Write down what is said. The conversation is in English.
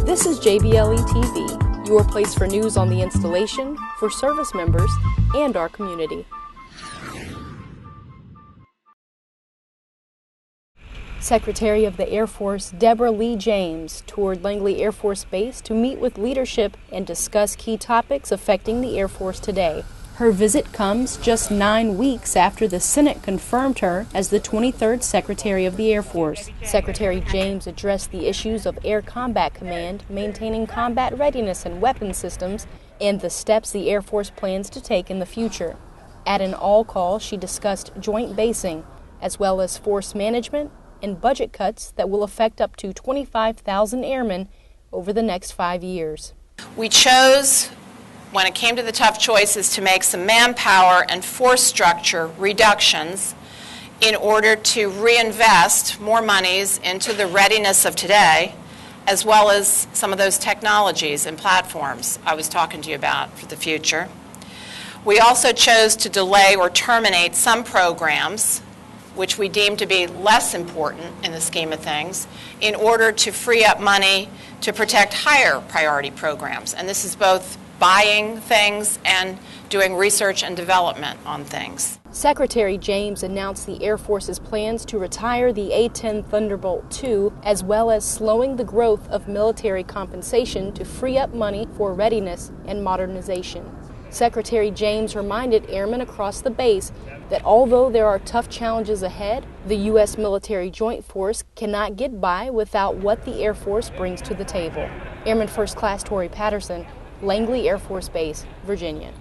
This is JBLE-TV, your place for news on the installation, for service members, and our community. Secretary of the Air Force Deborah Lee James toured Langley Air Force Base to meet with leadership and discuss key topics affecting the Air Force today. Her visit comes just 9 weeks after the Senate confirmed her as the 23rd Secretary of the Air Force. Secretary James addressed the issues of Air Combat Command, maintaining combat readiness and weapon systems, and the steps the Air Force plans to take in the future. At an all-call, she discussed joint basing, as well as force management and budget cuts that will affect up to 25,000 airmen over the next 5 years. We chose, when it came to the tough choices, to make some manpower and force structure reductions in order to reinvest more monies into the readiness of today, as well as some of those technologies and platforms I was talking to you about for the future. We also chose to delay or terminate some programs which we deem to be less important in the scheme of things, in order to free up money to protect higher priority programs. And this is both buying things and doing research and development on things. Secretary James announced the Air Force's plans to retire the A-10 Thunderbolt II, as well as slowing the growth of military compensation to free up money for readiness and modernization. Secretary James reminded airmen across the base that although there are tough challenges ahead, the U.S. Military Joint Force cannot get by without what the Air Force brings to the table. Airman First Class Tory Patterson, Langley Air Force Base, Virginia.